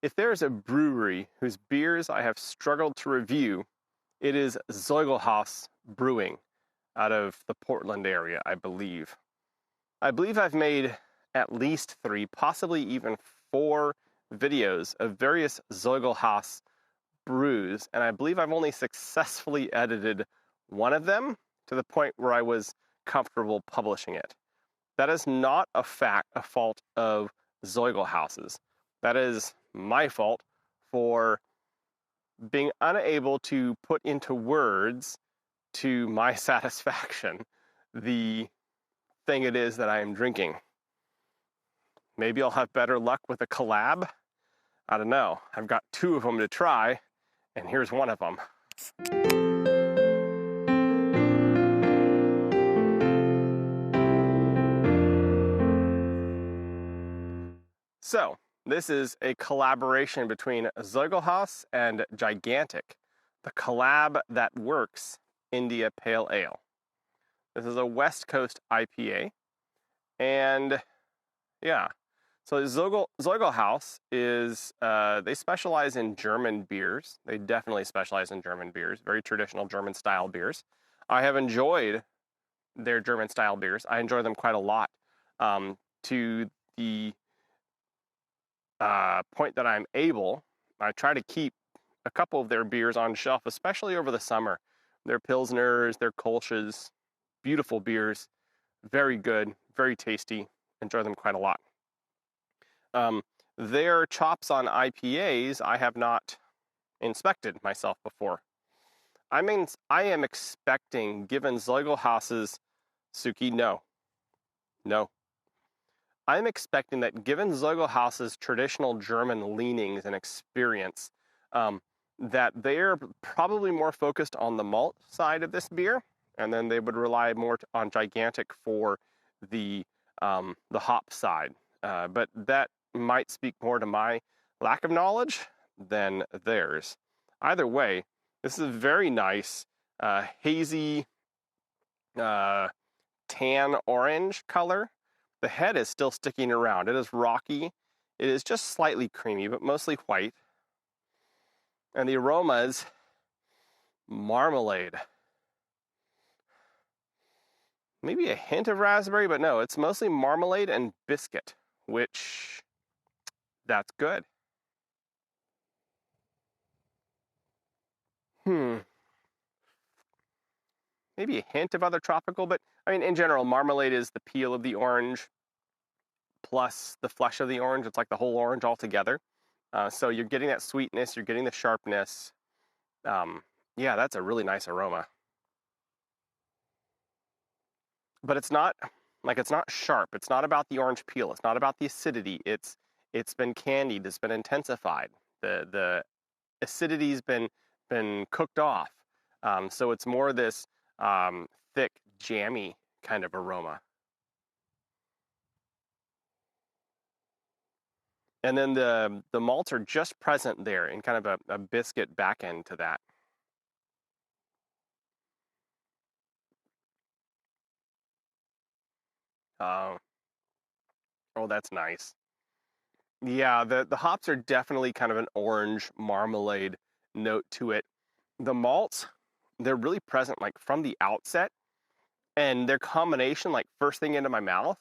If there is a brewery whose beers I have struggled to review, it is Zoiglhaus Brewing out of the Portland area, I believe. I believe I've made at least 3, possibly even 4 videos of various Zoiglhaus brews, and I believe I've only successfully edited one of them to the point where I was comfortable publishing it. That is not a fault of Zoiglhaus's. That is my fault for being unable to put into words to my satisfaction the thing it is that I am drinking. Maybe I'll have better luck with a collab. I don't know. I've got 2 of them to try, and here's one of them. So, this is a collaboration between Zoiglhaus and Gigantic, the collab that works India Pale Ale. This is a West Coast IPA, and yeah. So Zoiglhaus is, they specialize in German beers. They definitely specialize in German beers, very traditional German style beers. I have enjoyed their German style beers. I enjoy them quite a lot, to the point that I'm able. I try to keep a couple of their beers on shelf, especially over the summer. Their Pilsners, their Kolsch's, beautiful beers, very good, very tasty, enjoy them quite a lot. Their chops on IPAs, I have not inspected myself before. I am expecting, given Zoiglhaus's Suki, no. I'm expecting that given Zoiglhaus's traditional German leanings and experience, that they're probably more focused on the malt side of this beer, and then they would rely more on Gigantic for the hop side. But that might speak more to my lack of knowledge than theirs. Either way, this is a very nice hazy tan orange color. The head is still sticking around. It is rocky. It is just slightly creamy, but mostly white. And the aroma is marmalade. Maybe a hint of raspberry, but no, it's mostly marmalade and biscuit, which, that's good. Maybe a hint of other tropical, but I mean, in general, marmalade is the peel of the orange plus the flesh of the orange. It's like the whole orange all together. So you're getting that sweetness, you're getting the sharpness. Yeah, that's a really nice aroma. But it's not sharp. It's not about the orange peel. It's not about the acidity. It's been candied. It's been intensified. The acidity's been cooked off. So it's more this thick, jammy kind of aroma. And then the malts are just present there in kind of a biscuit back end to that. Oh, that's nice. Yeah, the hops are definitely kind of an orange marmalade note to it. The malts, they're really present like from the outset, and their combination, like first thing into my mouth,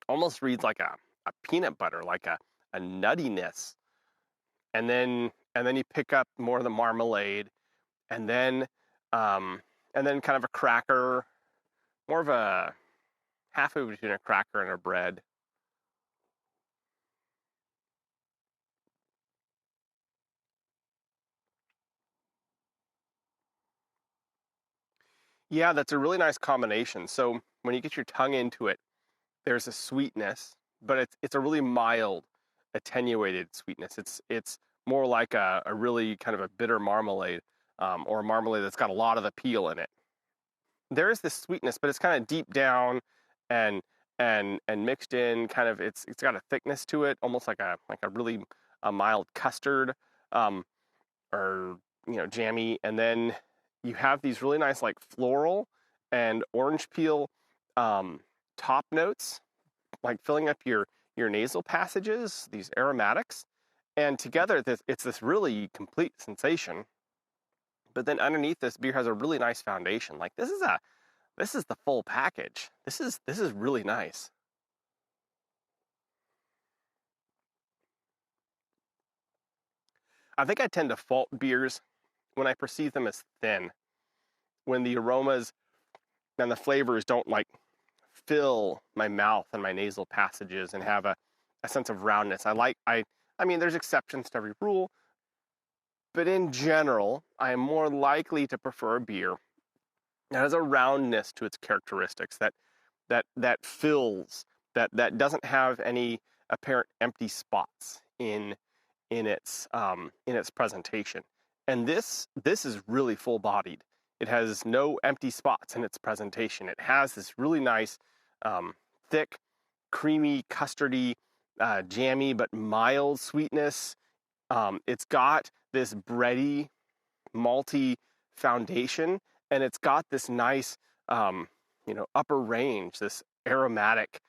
almost reads like a peanut butter, like a nuttiness. And then you pick up more of the marmalade, and then kind of a cracker, more of a halfway between a cracker and a bread. Yeah, that's a really nice combination. So when you get your tongue into it, there's a sweetness, but it's a really mild, attenuated sweetness. It's more like a really kind of a bitter marmalade, or a marmalade that's got a lot of the peel in it. There is this sweetness, but it's kind of deep down and mixed in. Kind of it's got a thickness to it, almost like a really mild custard, or jammy. And then you have these really nice like floral and orange peel top notes, like filling up your nasal passages, these aromatics. And together, it's this really complete sensation. But then underneath, this beer has a really nice foundation. Like this is the full package. This is really nice. I think I tend to fault beers when I perceive them as thin, when the aromas and the flavors don't like fill my mouth and my nasal passages and have a sense of roundness. I mean, there's exceptions to every rule, but in general, I am more likely to prefer a beer that has a roundness to its characteristics, that fills, that doesn't have any apparent empty spots in its presentation. And this is really full bodied. It has no empty spots in its presentation. It has this really nice, thick, creamy, custardy, jammy but mild sweetness. It's got this bready, malty foundation, and it's got this nice, upper range, this aromatic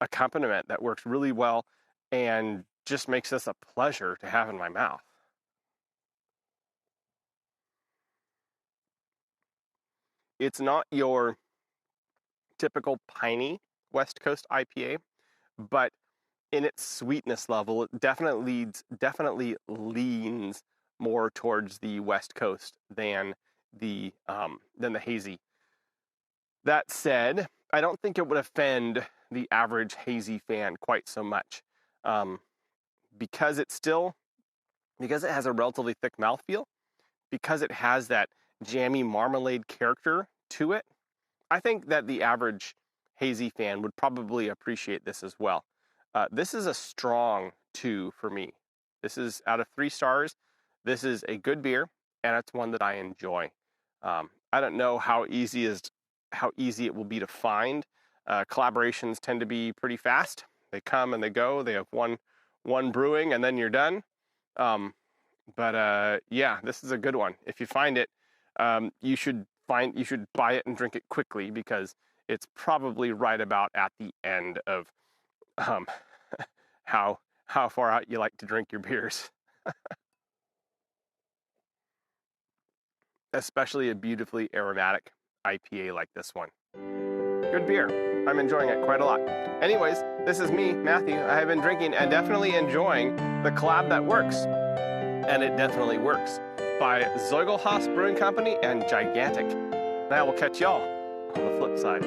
accompaniment that works really well and just makes this a pleasure to have in my mouth. It's not your typical piney West Coast IPA, but in its sweetness level, it definitely leans more towards the West Coast than the hazy. That said, I don't think it would offend the average hazy fan quite so much, because it has a relatively thick mouthfeel, because it has that jammy marmalade character to it. I think that the average hazy fan would probably appreciate this as well. This is a strong 2 for me. This is out of 3 stars. This is a good beer, and it's one that I enjoy. I don't know how easy it will be to find. Collaborations tend to be pretty fast. They come and they go. They have one brewing, and then you're done. Yeah, this is a good one. If you find it, you should buy it and drink it quickly, because it's probably right about at the end of how far out you like to drink your beers. Especially a beautifully aromatic IPA like this one. Good beer. I'm enjoying it quite a lot. Anyways, this is me, Matthew. I have been drinking and definitely enjoying the Collab That Works. And it definitely works, by Zoiglhaus Brewing Company and Gigantic. And I will catch y'all on the flip side.